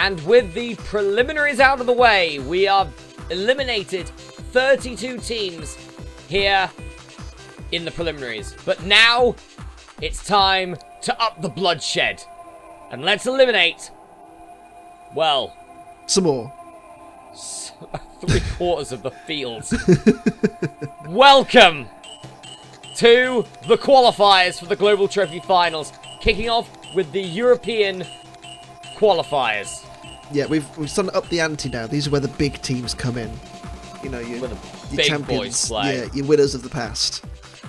And with the preliminaries out of the way, we have eliminated 32 teams here in the preliminaries. But now, it's time to up the bloodshed. And let's eliminate, well, some more. 3/4 of the field. Welcome to the qualifiers for the Global Trophy Finals. Kicking off with the European Qualifiers. Yeah, we've started to up the ante now. These are where the big teams come in. You know, your big champions, boys play. yeah, your winners of the past.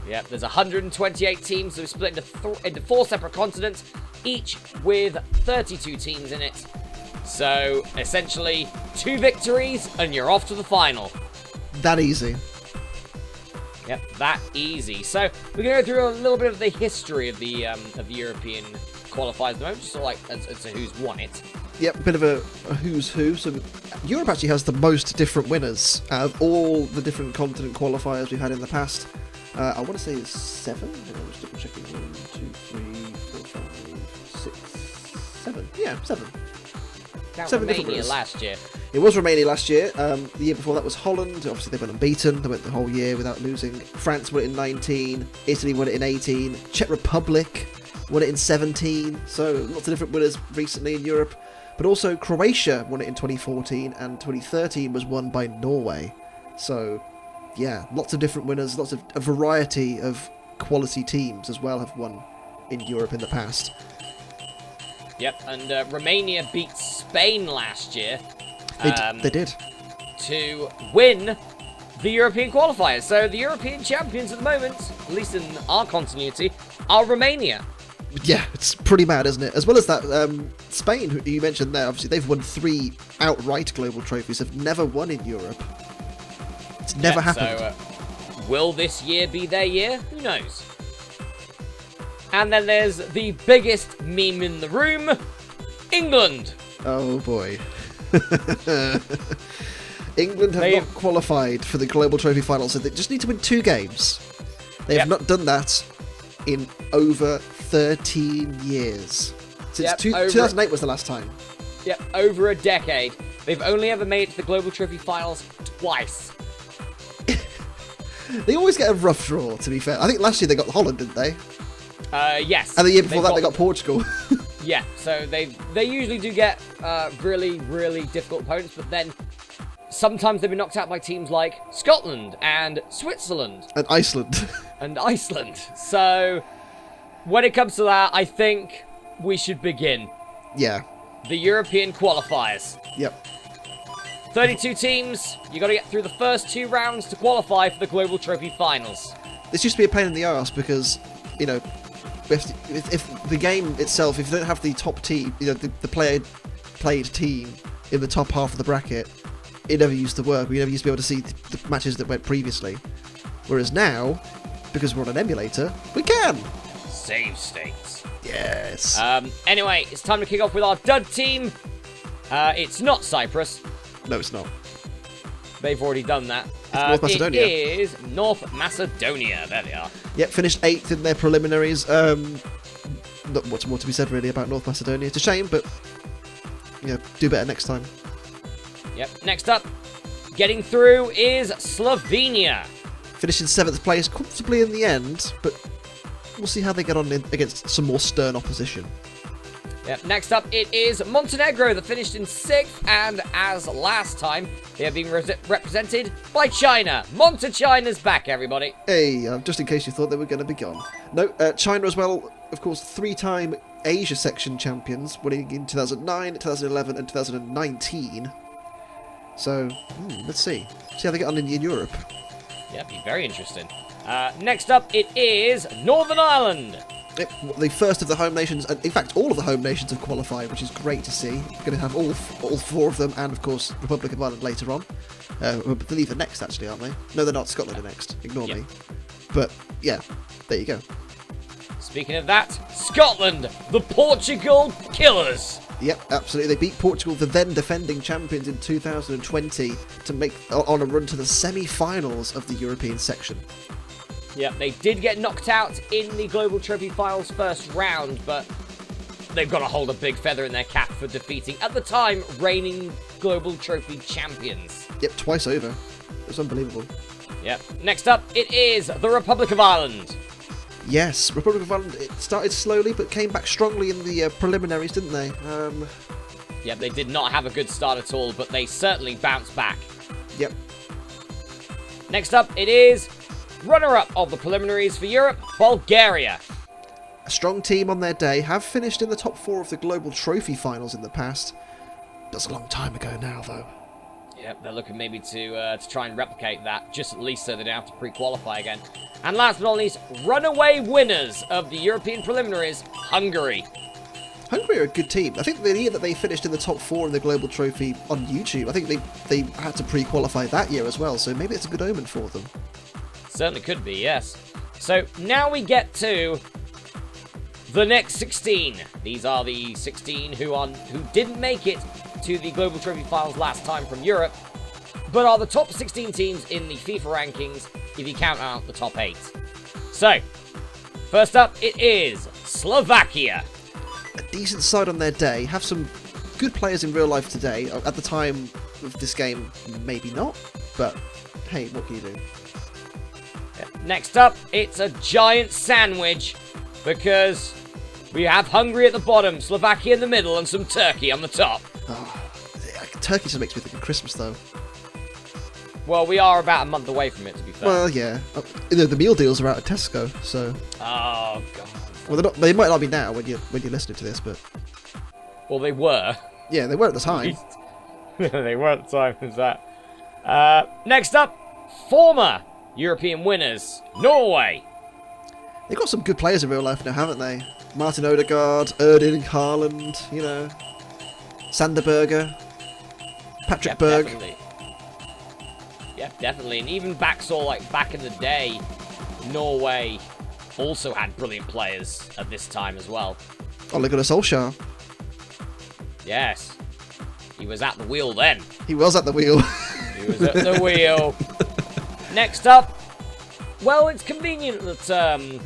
Yep, there's 128 teams, so we're split into 4 separate continents, each with 32 teams in it. So, essentially, 2 victories, and you're off to the final. That easy. Yep, that easy. So, we're going to go through a little bit of the history of the European qualifiers at the moment, just sort of like as to who's won it. Yep, a bit of a who's who. So, Europe actually has the most different winners out of all the different continent qualifiers we've had in the past. I want to say it's 7. Hang on, I'm just double checking. 1, 2, 3, 4, 5, 6, 7. Yeah, 7. That 7 different Romania winners. last year. It was Romania last year. The year before that was Holland. Obviously, they went unbeaten. They went the whole year without losing. France won it in 19. Italy won it in 18. Czech Republic won it in 17. So lots of different winners recently in Europe. But also Croatia won it in 2014, and 2013 was won by Norway. So, yeah, lots of different winners. Lots of a variety of quality teams as well have won in Europe in the past. Yep, and Romania beat Spain last year. They did. To win the European qualifiers. So the European champions at the moment, at least in our continuity, are Romania. Yeah, it's pretty mad, isn't it? As well as that, Spain, who you mentioned there, obviously they've won 3 outright global trophies, have never won in Europe. It's never happened. So, will this year be their year? Who knows? And then there's the biggest meme in the room, England. Oh boy. England have not qualified for the Global Trophy Final, so they just need to win 2 games. They have not done that in over 13 years. Since 2008 was the last time. Yep, over a decade. They've only ever made it to the Global Trophy Finals twice. They always get a rough draw, to be fair. I think last year they got Holland, didn't they? Yes. And the year before that they got Portugal. Yeah, so they usually do get really, really difficult opponents, but then sometimes they've been knocked out by teams like Scotland and Switzerland. And Iceland. So, when it comes to that, I think we should begin. Yeah. The European qualifiers. Yep. 32 teams. You got to get through the first 2 rounds to qualify for the Global Trophy Finals. This used to be a pain in the arse because, you know, if the game itself, if you don't have the top team, you know, the played team in the top half of the bracket, it never used to work. We never used to be able to see the matches that went previously. Whereas now, because we're on an emulator, we can! Save states. Yes. Anyway, it's time to kick off with our dud team. It's not Cyprus. No, it's not. They've already done that. North Macedonia. It is North Macedonia. There they are. Yep, finished 8th in their preliminaries. Not much more to be said really about North Macedonia. It's a shame, but do better next time. Yep. Next up, getting through is Slovenia. Finished in 7th place, comfortably in the end, but we'll see how they get on against some more stern opposition. Yep. Next up, it is Montenegro that finished in 6th, and as last time, they are being represented by China. China's back, everybody. Hey, just in case you thought they were going to be gone. No, China as well, of course, 3-time Asia section champions, winning in 2009, 2011, and 2019. So, let's see. See how they get on in Europe. Yeah, be very interesting. Next up, it is Northern Ireland. The first of the home nations, and in fact all of the home nations have qualified, which is great to see. We're going to have all 4 of them, and of course Republic of Ireland later on. I believe they're next actually, aren't they? No, they're not. Scotland are next. Ignore me. But yeah, there you go. Speaking of that, Scotland, the Portugal Killers. Yep, absolutely. They beat Portugal, the then defending champions, in 2020 to make on a run to the semi-finals of the European section. Yep, they did get knocked out in the Global Trophy Finals first round, but they've got to hold a big feather in their cap for defeating, at the time, reigning Global Trophy Champions. Yep, twice over. It's unbelievable. Yep. Next up, it is the Republic of Ireland. Yes, Republic of Ireland, it started slowly but came back strongly in the preliminaries, didn't they? Yep, they did not have a good start at all, but they certainly bounced back. Yep. Next up, it is runner-up of the preliminaries for Europe, Bulgaria. A strong team on their day, have finished in the top 4 of the Global Trophy finals in the past. That's a long time ago now, though. Yep, they're looking maybe to try and replicate that, just at least so they don't have to pre-qualify again. And last but not least, runaway winners of the European preliminaries, Hungary. Hungary are a good team. I think the year that they finished in the top 4 in the Global Trophy on YouTube, I think they had to pre-qualify that year as well, so maybe it's a good omen for them. Certainly could be, yes. So now we get to the next 16. These are the 16 who didn't make it to the Global Trophy Finals last time from Europe, but are the top 16 teams in the FIFA rankings if you count out the top 8. So, first up, it is Slovakia. A decent side on their day, have some good players in real life today. At the time of this game, maybe not, but hey, what can you do? Next up, it's a giant sandwich because we have Hungary at the bottom, Slovakia in the middle, and some Turkey on the top. Oh, Turkey just makes me think of Christmas, though. Well, we are about a month away from it, to be fair. Well, yeah. The meal deals are out at Tesco, so... Oh, God. Well, they might not be now when you're listening to this, but... Well, they were. Yeah, they were at the time. They were at the time, is that. Next up, former European winners, Norway. They've got some good players in real life now, haven't they? Martin Odegaard, Erding, Haaland, you know, Sanderberger, Patrick Berg. Definitely. Yep, definitely. And even back in the day, Norway also had brilliant players at this time as well. Ole Gunnar Solskjaer. Yes. He was at the wheel then. He was at the wheel. He was at the wheel. Next up, well, it's convenient that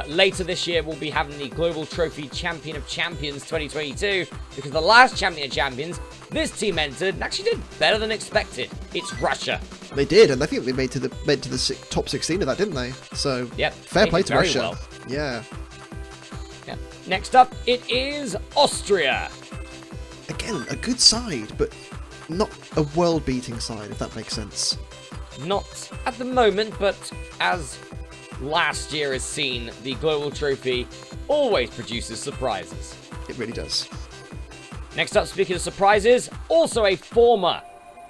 later this year we'll be having the Global Trophy Champion of Champions 2022, because the last Champion of Champions, this team entered and actually did better than expected. It's Russia. They did, and I think they made to the top 16 of that, didn't they? So, yep, fair play to Russia. Well. Yeah. Yep. Next up, it is Austria. Again, a good side, but not a world-beating side, if that makes sense. Not at the moment, but as last year has seen, the Global Trophy always produces surprises. It really does. Next up, speaking of surprises, also a former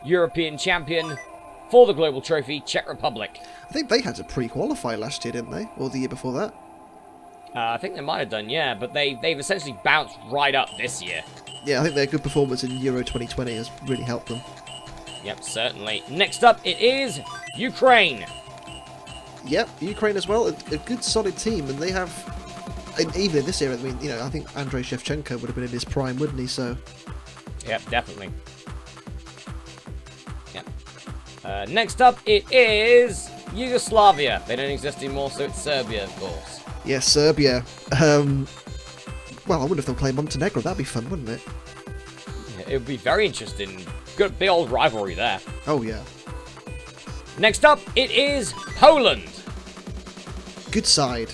European champion for the Global Trophy, Czech Republic. I think they had to pre-qualify last year, didn't they? Or the year before that? I think they might have done, yeah, but they've essentially bounced right up this year. Yeah, I think their good performance in Euro 2020 has really helped them. Yep, certainly. Next up, it is Ukraine. Yep, Ukraine as well, a good solid team, and they have, even in this era, I mean, you know, I think Andrei Shevchenko would have been in his prime, wouldn't he? So. Yep, definitely. Yep. Next up, it is Yugoslavia. They don't exist anymore, so it's Serbia, of course. Yeah, Serbia. Well, I wonder if they'll play Montenegro. That'd be fun, wouldn't it? Yeah, it would be very interesting. Good big old rivalry there. Oh, yeah. Next up, it is Poland. Good side.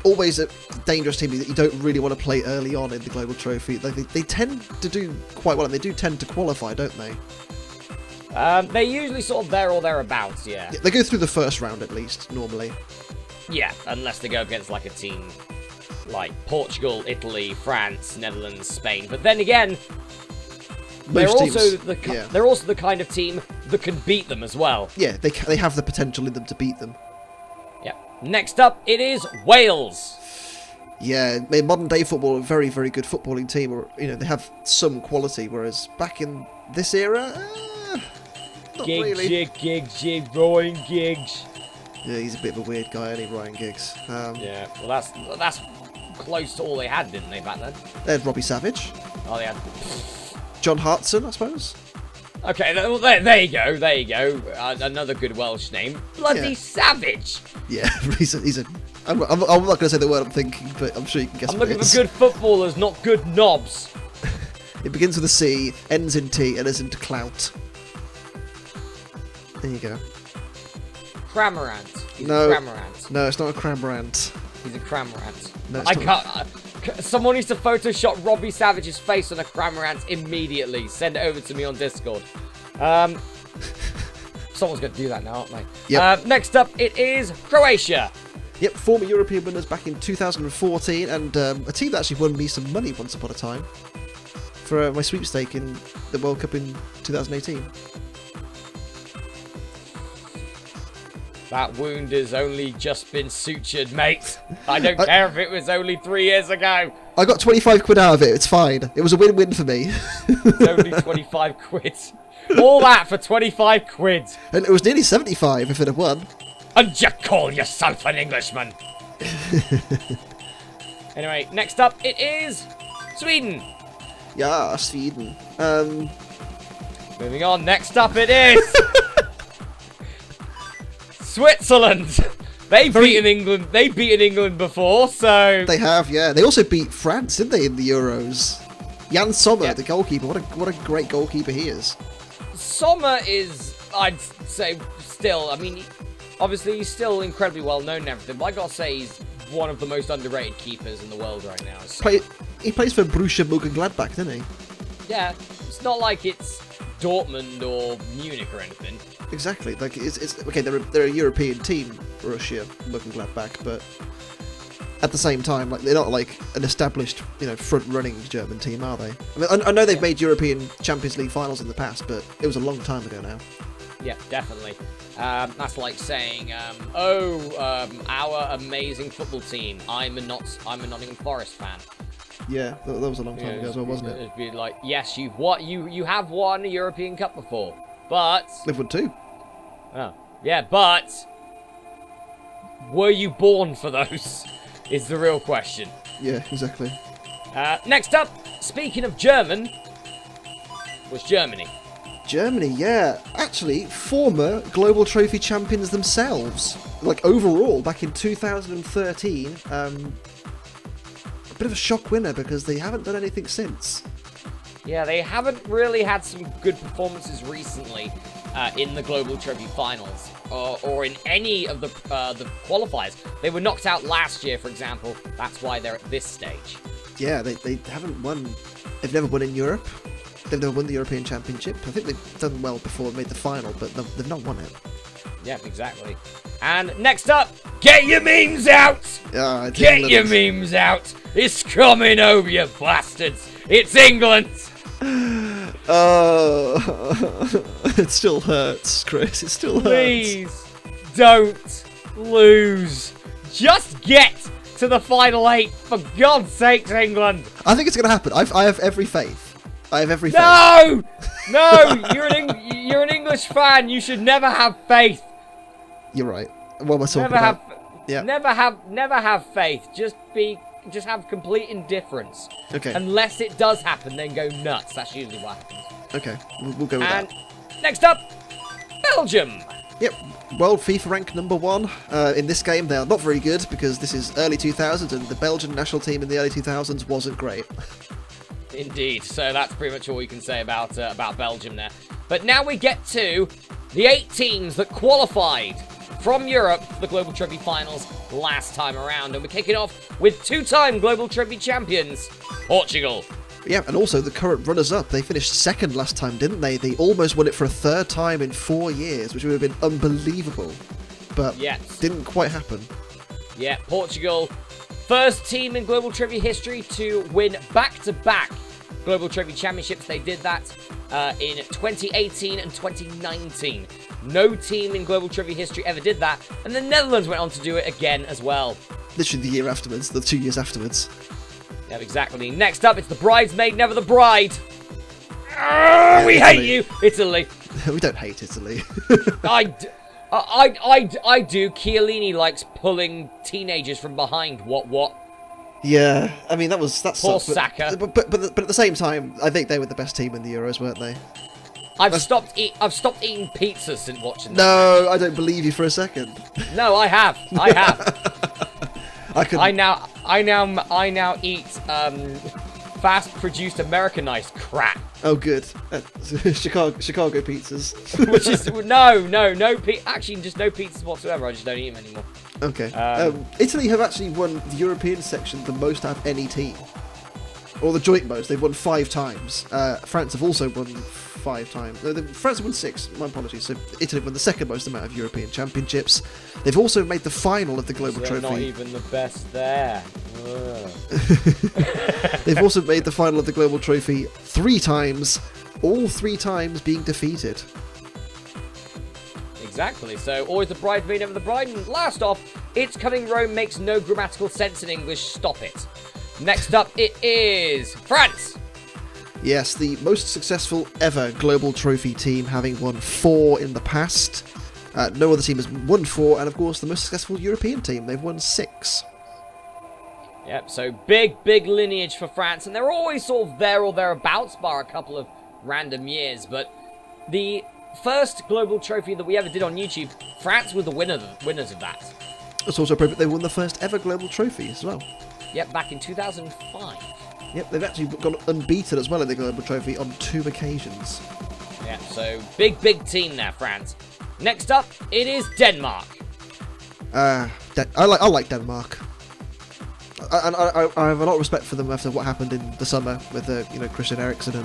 Always a dangerous team that you don't really want to play early on in the Global Trophy. They tend to do quite well, and they do tend to qualify, don't they? They're usually sort of there or thereabouts, yeah. They go through the first round, at least, normally. Yeah, unless they go against, like, a team like Portugal, Italy, France, Netherlands, Spain. But then again, they're also the kind of team that can beat them as well. Yeah, they have the potential in them to beat them. Yeah. Next up, it is Wales. Yeah, in modern day football, a very, very good footballing team. Or, you know, they have some quality, whereas back in this era, not really. Giggs, Ryan Giggs. Yeah, he's a bit of a weird guy, isn't he, Ryan Giggs? Yeah, well, that's close to all they had, didn't they, back then? They had Robbie Savage. Oh, they had John Hartson, I suppose. Okay, there you go. Another good Welsh name. Bloody Savage. Yeah, he's a I'm not going to say the word I'm thinking, but I'm sure you can guess I'm what looking it is. for good footballers, not good knobs. It begins with a C, ends in T, and is into clout. There you go. Cramorant. He's No. a Cramorant. No, it's not a Cramorant. He's a Cramorant. No, it's I not. can't. Someone needs to Photoshop Robbie Savage's face on a Cramorant immediately. Send it over to me on Discord. Someone's going to do that now, aren't they? Yep. Next up, it is Croatia. Yep, former European winners back in 2014, and a team that actually won me some money once upon a time for my sweepstake in the World Cup in 2018. That wound has only just been sutured, mate. I don't care if it was only 3 years ago. I got 25 quid out of it, it's fine. It was a win-win for me. It's only 25 quid. All that for 25 quid. And it was nearly 75 if it had won. And you call yourself an Englishman. Anyway, next up it is Sweden. Yeah, Sweden. Moving on, next up it is Switzerland. They've beaten England before, so They have, yeah. They also beat France, didn't they, in the Euros? Jan Sommer, Yeah. the goalkeeper. What a great goalkeeper he is. Sommer is, I'd say, still, I mean, obviously he's still incredibly well known and everything, but I gotta say he's one of the most underrated keepers in the world right now. So, He plays for Borussia Mönchengladbach, doesn't he? yeah, it's not like it's Dortmund or Munich or anything. Exactly. Like it's okay. They're a European team, Borussia Mönchengladbach, but at the same time, like they're not like an established, front-running German team, are they? I mean, I know they've made European Champions League finals in the past, but it was a long time ago now. Yeah, definitely. That's like saying, our amazing football team. I'm a Nottingham Forest fan. Yeah, that was a long time ago as well, wasn't it? It'd be like, yes, you have won a European Cup before, but They've won two. oh yeah, but were you born for those? Is the real question. Yeah, exactly. Next up, speaking of German, was Germany. Germany, yeah. Actually, former Global Trophy champions themselves. Like, overall, back in 2013, a bit of a shock winner because they haven't done anything since. Yeah, they haven't really had some good performances recently in the Global Trophy finals or in any of the qualifiers. They were knocked out last year, for example. That's why they're at this stage. Yeah, they haven't won. They've never won in Europe. They've never won the European Championship. I think they've done well before, made the final, but they've not won it. Yeah, exactly. And next up, get your memes out! Get your memes out! It's coming over, you bastards! It's England! Oh, it still hurts, Chris. It still hurts. Please don't lose. Just get to the final 8, for God's sakes, England! I think it's going to happen. I have every faith. I have every faith. No! No! You're an English fan. You should never have faith. You're right. What am I talking about? Yeah. Never have faith. Just have complete indifference. Okay. Unless it does happen, then go nuts. That's usually what happens. Okay. We'll go with And that. next up, Belgium. Yep. World FIFA rank number 1. In this game, they are not very good because this is early 2000s and the Belgian national team in the early 2000s wasn't great. Indeed. So that's pretty much all we can say about Belgium there. But now we get to the 8 teams that qualified from Europe for the Global Trophy Finals last time around. And we're kicking off with 2-time Global Trophy champions, Portugal. Yeah, and also the current runners-up. They finished second last time, didn't they? They almost won it for a 3rd time in 4 years, which would have been unbelievable. But didn't quite happen. Yeah, Portugal, first team in Global Trophy history to win back-to-back Global Trophy Championships. They did that in 2018 and 2019. No team in Global Trophy history ever did that, and the Netherlands went on to do it again as well. Literally the year afterwards, the 2 years afterwards. Yeah, exactly. Next up, it's the bridesmaid, never the bride. We hate you, Italy. We don't hate Italy. I do. Chiellini likes pulling teenagers from behind. What? Yeah, I mean that's Poor Saka. But at the same time, I think they were the best team in the Euros, weren't they? I've stopped eating pizza since watching. No, I don't believe you for a second. No, I have. I now eat fast-produced Americanized crap. Oh, good. Chicago pizzas. Which is actually just no pizzas whatsoever. I just don't eat them anymore. Okay. Italy have actually won the European section the most out of any team, or the joint most. They've won 5 times. France have also won 5 times. No, France have won 6. My apologies. So Italy won the second most amount of European championships. They've also made the final of the Global Trophy. Not even the best there. They've also made the final of the Global Trophy 3 times, all 3 times being defeated. Exactly, so always the bridesmaid never the bride. And last off, It's Coming Rome makes no grammatical sense in English, stop it. Next up, it is France. Yes, the most successful ever Global Trophy team, having won 4 in the past. No other team has won 4, and of course the most successful European team, they've won 6. Yep, so big lineage for France, and they're always sort of there or thereabouts, bar a couple of random years, but the first Global Trophy that we ever did on YouTube, France were the winners of that. It's also appropriate they won the first ever Global Trophy as well. Yep, back in 2005. Yep, they've actually gone unbeaten as well in the Global Trophy on 2 occasions. Yeah, so big team there, France. Next up, it is Denmark. I like Denmark. I have a lot of respect for them after what happened in the summer with Christian Eriksson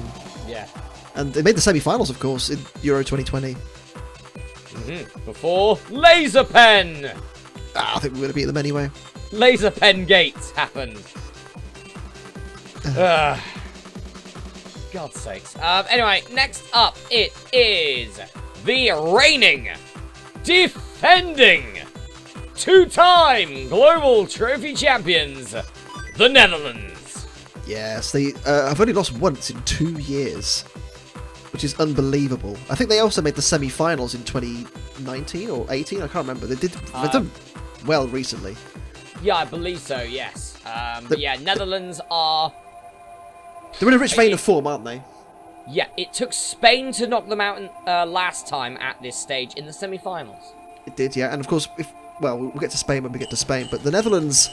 and they made the semi-finals, of course, in Euro 2020. Before Laser Pen. I think we're going to beat them anyway. Laser Pen Gates happened. God's sakes. Anyway, next up, it is the reigning, defending, 2-time Global Trophy Champions, the Netherlands. Yes, they have only lost once in 2 years, which is unbelievable. I think they also made the semi-finals in 2019 or 18, I can't remember. They've done well recently. Yeah, I believe so, yes. But yeah, Netherlands are... They're in a rich vein of form, aren't they? Yeah, it took Spain to knock them out last time at this stage in the semi-finals. It did, yeah. And of course, we'll get to Spain when we get to Spain, but the Netherlands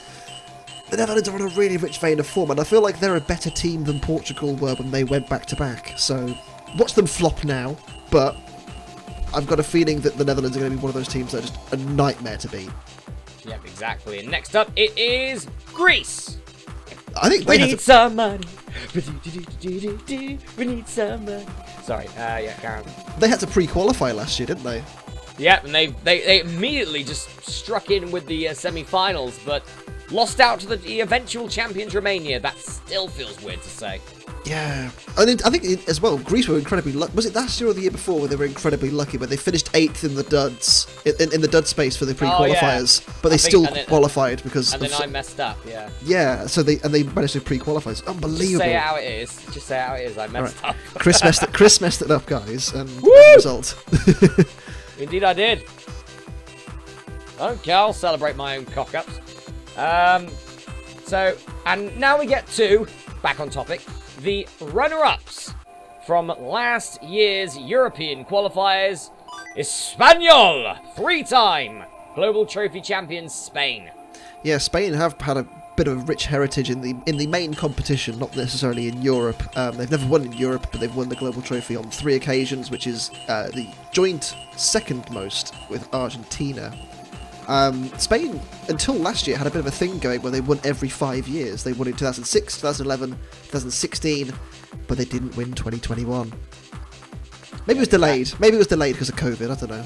are in a really rich vein of form, and I feel like they're a better team than Portugal were when they went back-to-back. So, watch them flop now, but I've got a feeling that the Netherlands are going to be one of those teams that are just a nightmare to beat. Yep, exactly. And next up, it is Greece. I think we need some money. We need some money. Sorry, yeah, Karen. They had to pre-qualify last year, didn't they? Yep, and they immediately just struck in with the semi-finals, but lost out to the eventual champions Romania. That still feels weird to say. Yeah, and I think as well, Greece were incredibly lucky. Was it last year or the year before where they were incredibly lucky, where they finished 8th in the duds, in the dud space for the pre-qualifiers, but they still qualified because... And then I messed up, yeah. Yeah, so they managed to pre-qualify. It's unbelievable. Just say how it is. Just say how it is. I messed up. Chris messed it up, guys, and as a result. Indeed I did. Okay, I'll celebrate my own cock-ups. So, and now we get to, back on topic, the runner-ups from last year's European Qualifiers. Espanyol, 3-time Global Trophy champions Spain. Yeah, Spain have had a bit of a rich heritage in the main competition, not necessarily in Europe. They've never won in Europe, but they've won the Global Trophy on 3 occasions, which is the joint second most with Argentina. Spain, until last year, had a bit of a thing going where they won every 5 years. They won in 2006, 2011, 2016, but they didn't win 2021. Maybe it was delayed. Maybe it was delayed because of COVID, I don't know.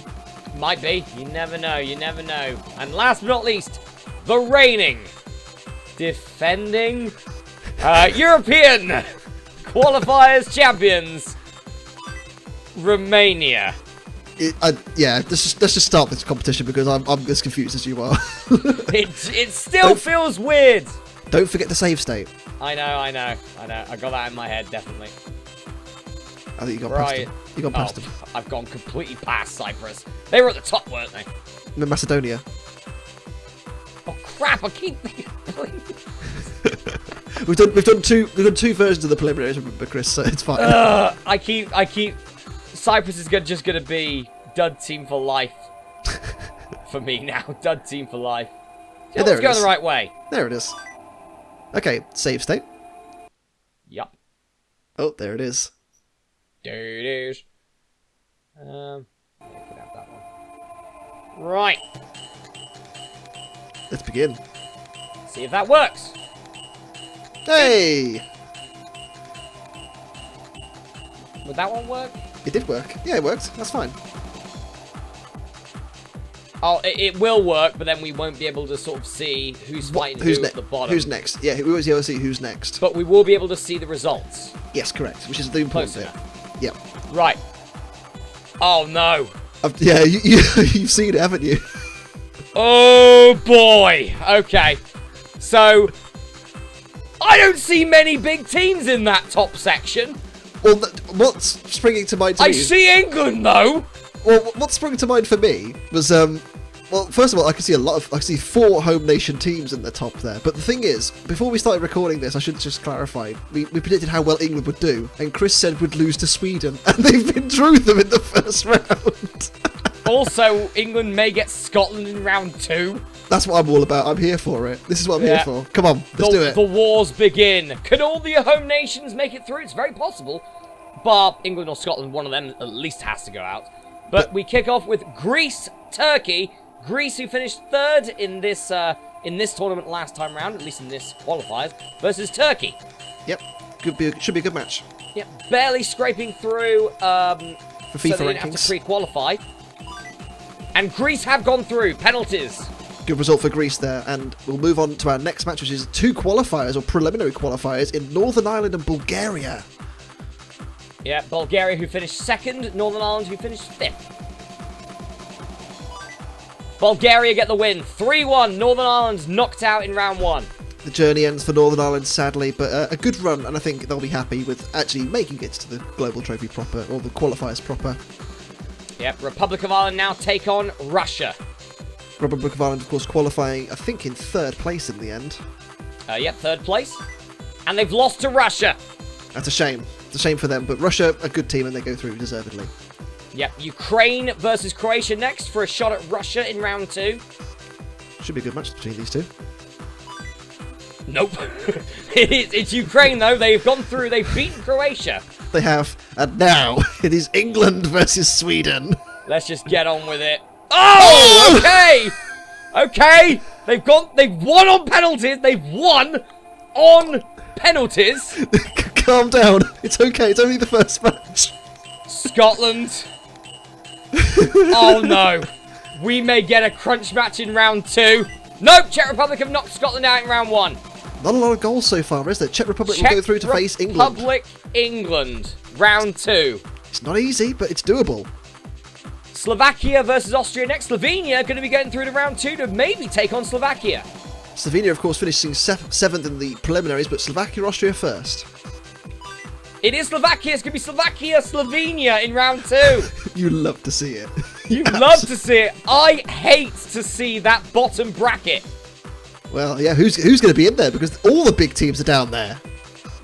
Might be. You never know. You never know. And last but not least, the reigning, defending, European Qualifiers champions, Romania. Yeah, let's just start this competition because I'm as confused as you are. It still feels weird. Don't forget the save state. I know. I got that in my head, definitely. I think you got past them. You got past them. I've gone completely past Cyprus. They were at the top, weren't they? No, Macedonia. Oh crap! I keep. We've done two versions of the preliminaries, remember, Chris? So it's fine. I keep. Cyprus is just going to be dud team for life for me now. Dud team for life. Yeah, there It's it going is. the right way. There it is. Okay, save state. Yup. Oh, there it is. There it is. Yeah, could have that one. Right. Let's begin. See if that works. Hey! Would that one work? It did work. Yeah, it worked. That's fine. Oh, it will work, but then we won't be able to sort of see who's fighting who at the bottom. Who's next? Yeah, we won't be able to see who's next. But we will be able to see the results. Yes, correct. Which is the important Close bit. enough. Yeah. Right. Oh, no. Yeah, you've seen it, haven't you? Oh, boy. Okay. So, I don't see many big teams in that top section. Well, what's springing to mind to me? I see England, though. Well, what sprung to mind for me was, well, first of all, I can see 4 home nation teams in the top there. But the thing is, before we started recording this, I should just clarify, we predicted how well England would do, and Chris said we'd lose to Sweden, and they've been through them in the first round. Also, England may get Scotland in round 2. That's what I'm all about. I'm here for it. This is what I'm here for. Come on, let's do it. The wars begin. Can all the home nations make it through? It's very possible. Bar England or Scotland, one of them at least has to go out. But we kick off with Greece, Turkey. Greece, who finished 3rd in this tournament last time round, at least in this qualifiers, versus Turkey. Yep, should be a good match. Yep, barely scraping through For FIFA so they didn't have to pre-qualify. And Greece have gone through. Penalties. Good result for Greece there, and we'll move on to our next match, which is 2 qualifiers, or preliminary qualifiers, in Northern Ireland and Bulgaria. Yeah, Bulgaria, who finished 2nd. Northern Ireland, who finished 5th. Bulgaria get the win. 3-1. Northern Ireland's knocked out in round 1. The journey ends for Northern Ireland, sadly, but a good run, and I think they'll be happy with actually making it to the Global Trophy proper, or the qualifiers proper. Yep, Republic of Ireland now take on Russia. Republic of Ireland, of course, qualifying, I think, in 3rd place in the end. Yep, 3rd place. And they've lost to Russia. That's a shame. It's a shame for them, but Russia, a good team, and they go through deservedly. Yep, Ukraine versus Croatia next for a shot at Russia in round 2. Should be a good match between these two. Nope. It's Ukraine, though. They've gone through. They've beaten Croatia. They have, and now it is England versus Sweden. Let's just get on with it. Oh, okay. Okay. They've won on penalties. They've won on penalties. Calm down. It's okay. It's only the first match. Scotland. Oh, no. We may get a crunch match in round 2. Nope. Czech Republic have knocked Scotland out in round 1. Not a lot of goals so far, is there? Czech Republic will go through to face England. Republic, England. Round 2. It's not easy, but it's doable. Slovakia versus Austria next. Slovenia going to be getting through to round 2 to maybe take on Slovakia. Slovenia, of course, finishing 7th in the preliminaries, but Slovakia, Austria first. It is Slovakia. It's going to be Slovakia, Slovenia in round 2. You love to see it. You love to see it. I hate to see that bottom bracket. Well, yeah, who's going to be in there? Because all the big teams are down there.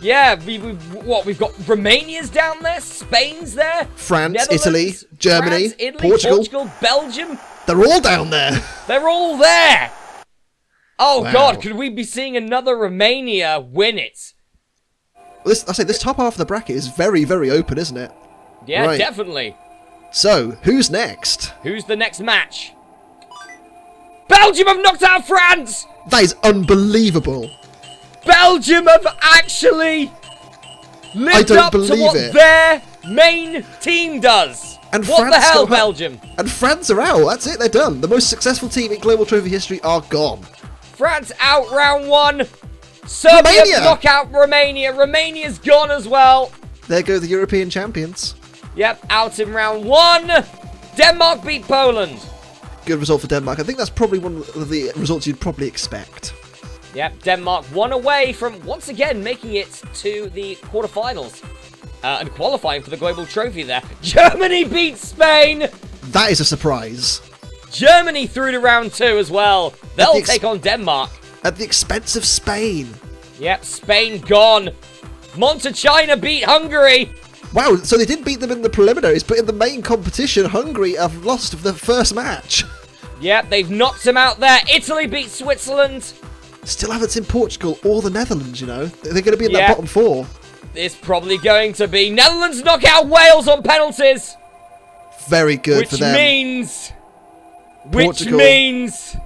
Yeah, we've got Romania's down there, Spain's there, France, Italy, Germany, Portugal, Belgium. They're all down there. They're all there. Oh, Wow. God, could we be seeing another Romania win it? This top half of the bracket is very, very open, isn't it? Yeah, Right. definitely. So, who's next? Who's the next match? Belgium have knocked out France! That is unbelievable. Belgium have actually lived up to what their main team does. And what France the hell, still Belgium? And France are out. That's it. They're done. The most successful team in Global Trophy history are gone. France out round 1. Serbia Romania! knock out Romania. Romania's gone as well. There go the European champions. Yep, out in round 1. Denmark beat Poland. Good result for Denmark. I think that's probably one of the results you'd probably expect. Yep, Denmark 1 away from, once again, making it to the quarterfinals. And qualifying for the Global Trophy there. Germany beat Spain! That is a surprise. Germany through to round 2 as well. They'll take on Denmark. At the expense of Spain. Yep, Spain gone. Montenegro beat Hungary. Wow, so they did beat them in the preliminaries, but in the main competition, Hungary have lost the first match. Yep, they've knocked them out there. Italy beat Switzerland. Still haven't seen Portugal or the Netherlands, you know. They're going to be in that bottom 4. It's probably going to be Netherlands knock out Wales on penalties. Very good for them. Which means...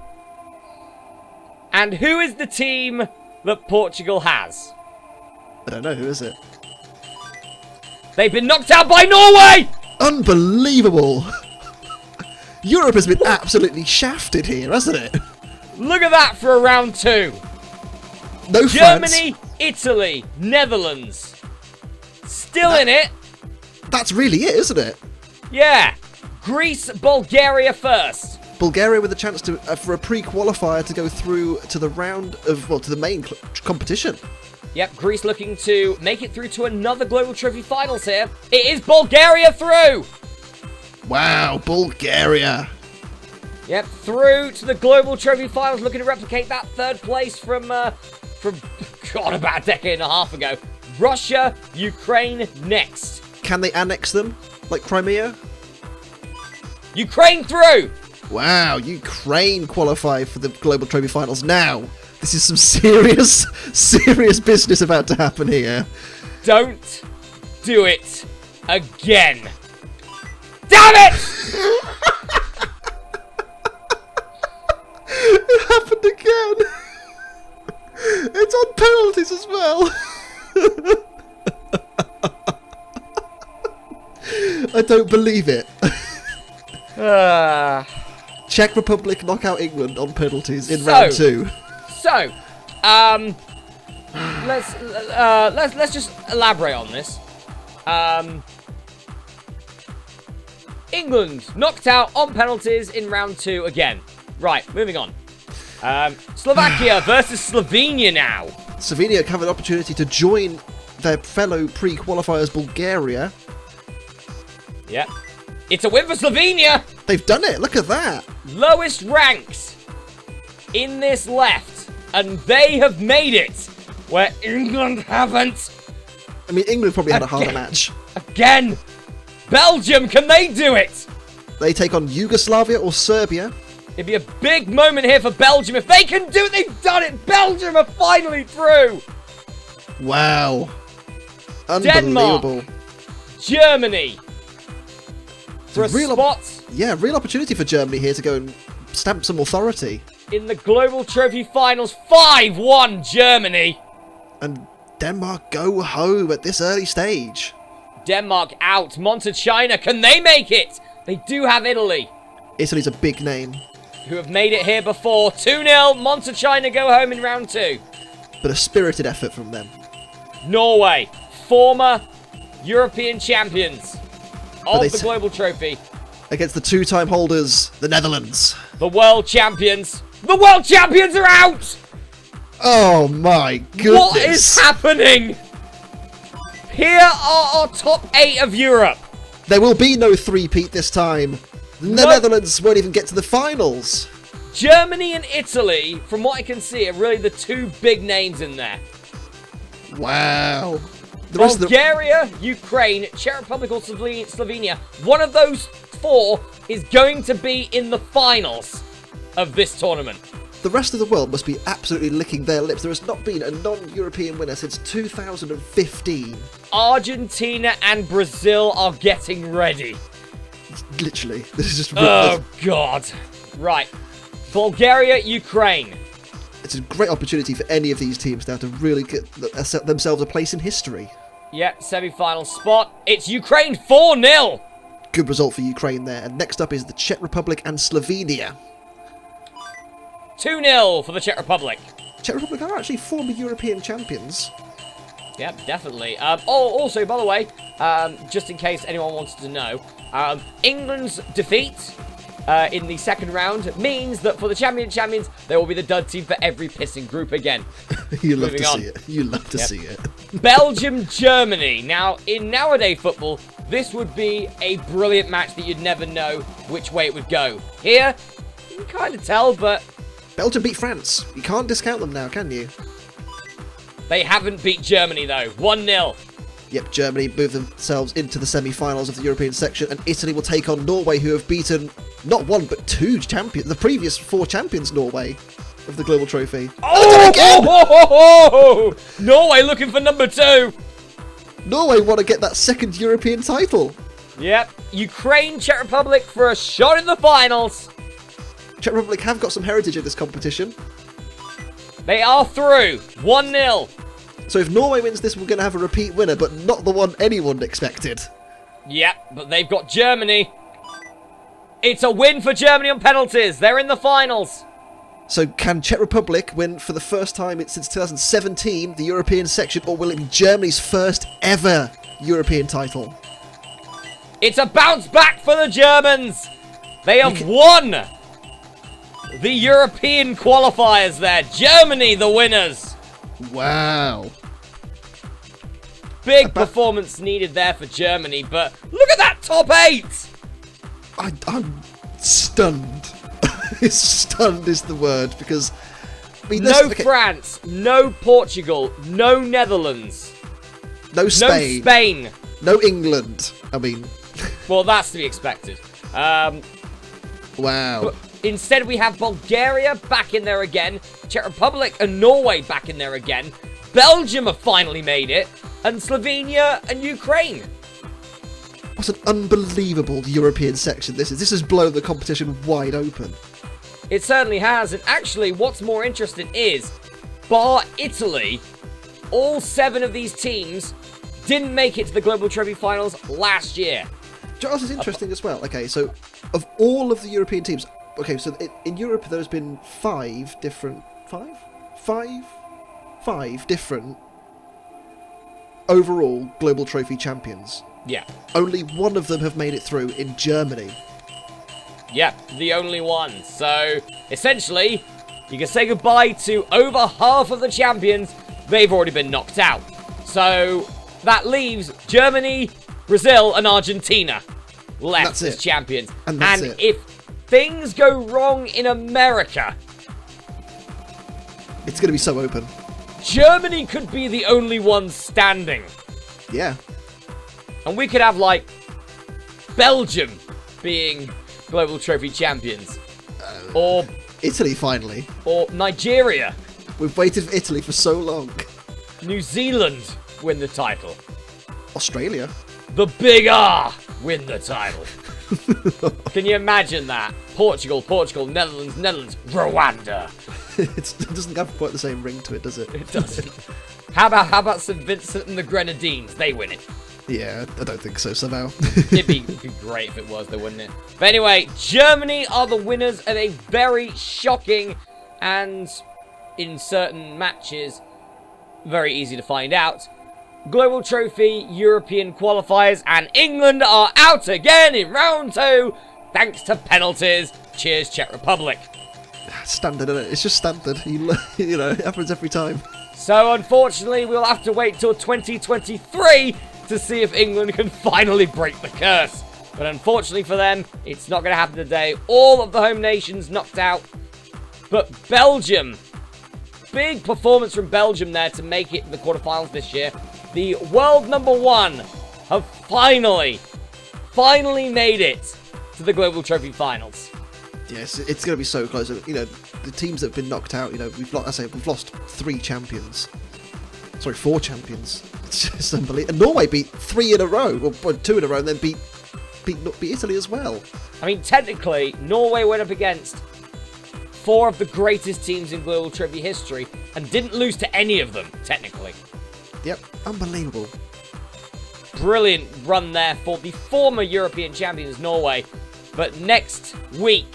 And who is the team that Portugal has? I don't know. Who is it? They've been knocked out by Norway! Unbelievable. Europe has been absolutely shafted here, hasn't it? Look at that for a round 2. No Germany, France. Italy, Netherlands. Still in it. That's really it, isn't it? Yeah. Greece, Bulgaria first. Bulgaria with a chance to for a pre-qualifier to go through to the round of, well, to the main competition. Yep, Greece looking to make it through to another Global Trophy Finals here. It is Bulgaria through. Wow, Bulgaria. Yep, through to the Global Trophy Finals, looking to replicate that 3rd place from God, about a decade and a half ago. Russia, Ukraine next. Can they annex them, like Crimea? Ukraine through! Wow, Ukraine qualify for the Global Trophy Finals now. This is some serious, serious business about to happen here. Don't do it again. Damn it! It happened again. It's on penalties as well. I don't believe it. Czech Republic knock out England on penalties in round 2. So, let's just elaborate on this. England knocked out on penalties in round 2 again. Right, moving on. Slovakia versus Slovenia now. Slovenia have an opportunity to join their fellow pre-qualifiers Bulgaria. Yep. It's a win for Slovenia. They've done it. Look at that. Lowest ranks in this left. And they have made it where England haven't. I mean, England probably had a harder match. Again. Belgium, can they do it? They take on Yugoslavia or Serbia. It'd be a big moment here for Belgium. If they can do it, they've done it. Belgium are finally through. Wow. Unbelievable. Denmark. Germany. For a real spot. Yeah, real opportunity for Germany here to go and stamp some authority. In the Global Trophy Finals, 5-1 Germany. And Denmark go home at this early stage. Denmark out. Montenegro, can they make it? They do have Italy. Italy's a big name. Who have made it here before. 2-0. Montenegro go home in round 2. But a spirited effort from them. Norway, former European champions of the Global Trophy. Against the 2-time holders, the Netherlands. The world champions. The world champions are out! Oh my goodness. What is happening? Here are our top 8 of Europe. There will be no three-peat this time. The Netherlands won't even get to the finals. Germany and Italy, from what I can see, are really the 2 big names in there. Wow. Bulgaria, Ukraine, Czech Republic or Slovenia. One of those 4 is going to be in the finals of this tournament. The rest of the world must be absolutely licking their lips. There has not been a non-European winner since 2015. Argentina and Brazil are getting ready. Literally. This is just... Oh, God. Right. Bulgaria, Ukraine. It's a great opportunity for any of these teams now to really get themselves a place in history. Yep, semi-final spot. It's Ukraine 4-0. Good result for Ukraine there. And next up is the Czech Republic and Slovenia. 2-0 for the Czech Republic. Czech Republic are actually former European champions. Yep, definitely. Also, by the way, just in case anyone wanted to know, England's defeat in the second round means that for the champions, there will be the dud team for every pissing group again. You love to see it. You love to see it. Belgium, Germany. Now, in nowadays football, this would be a brilliant match that you'd never know which way it would go. Here, you can kind of tell, but... Belgium beat France. You can't discount them now, can you? They haven't beat Germany, though. 1-0. Yep, Germany move themselves into the semi-finals of the European section, and Italy will take on Norway, who have beaten not one but two champions, the previous 4 champions, Norway, of the Global Trophy. Oh! Norway looking for number 2. Norway want to get that second European title. Yep, Ukraine, Czech Republic for a shot in the finals. Czech Republic have got some heritage in this competition. They are through, 1-0. So if Norway wins this, we're going to have a repeat winner, but not the one anyone expected. Yep, but they've got Germany. It's a win for Germany on penalties. They're in the finals. So can Czech Republic win for the first time since 2017 the European section, or will it be Germany's first ever European title? It's a bounce back for the Germans. They have won the European qualifiers there. Germany, the winners. Wow. Big performance needed there for Germany, but look at that top 8. I'm stunned. Stunned is the word, because... I mean, no France, no Portugal, no Netherlands. No Spain. No Spain. No England. I mean... Well, that's to be expected. Wow. But instead, we have Bulgaria back in there again, Czech Republic and Norway back in there again, Belgium have finally made it, and Slovenia and Ukraine. What an unbelievable European section this is. This has blown the competition wide open. It certainly has, and actually what's more interesting is, bar Italy, all 7 of these teams didn't make it to the Global Trophy Finals last year. Do you know what is interesting as well? Okay, so of all of the European teams, okay, so in Europe there's been 5 different overall Global Trophy champions. Yeah. Only one of them have made it through in Germany. Yep, the only one. So, essentially, you can say goodbye to over half of the champions. They've already been knocked out. So, that leaves Germany, Brazil, and Argentina left as champions. And that's it. If things go wrong in America, it's going to be so open. Germany could be the only one standing. Yeah. And we could have, like, Belgium being Global Trophy champions. Or Italy, finally. Or Nigeria. We've waited for Italy for so long. New Zealand win the title. Australia. The Big R win the title. Can you imagine that? Portugal, Netherlands, Rwanda. It doesn't have quite the same ring to it, does it? It doesn't. How about St. Vincent and the Grenadines? They win it. Yeah, I don't think so somehow. It'd be great if it was, though, wouldn't it? But anyway, Germany are the winners of a very shocking and, in certain matches, very easy to find out, Global Trophy European Qualifiers, and England are out again in round 2 thanks to penalties. Cheers, Czech Republic. Standard, isn't it? It's just standard. You know, it happens every time. So, unfortunately, we'll have to wait till 2023 to see if England can finally break the curse. But unfortunately for them, it's not going to happen today. All of the home nations knocked out. But Belgium, big performance from Belgium there to make it to the quarterfinals this year. The world #1 have finally made it to the Global Trophy Finals. Yes, it's going to be so close. You know, the teams that have been knocked out, you know, we've lost 3 champions. Sorry, 4 champions. It's just unbelievable. And Norway beat 3 in a row, or 2 in a row, and then beat Italy as well. I mean, technically, Norway went up against 4 of the greatest teams in Global Trophy history and didn't lose to any of them, technically. Yep, unbelievable. Brilliant run there for the former European champions, Norway. But next week,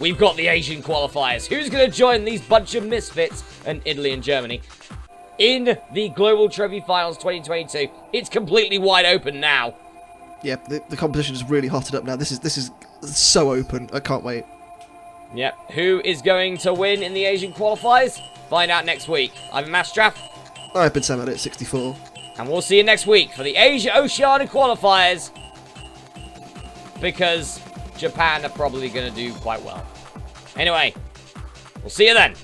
we've got the Asian qualifiers. Who's going to join these bunch of misfits and Italy and Germany in the Global Trophy Finals 2022? It's completely wide open now. Yep, the competition is really hotted up now. This is so open. I can't wait. Yep. Who is going to win in the Asian qualifiers? Find out next week. I'm Masterath. I've been Sam at 64. And we'll see you next week for the Asia Oceania qualifiers. Because Japan are probably going to do quite well. Anyway, we'll see you then.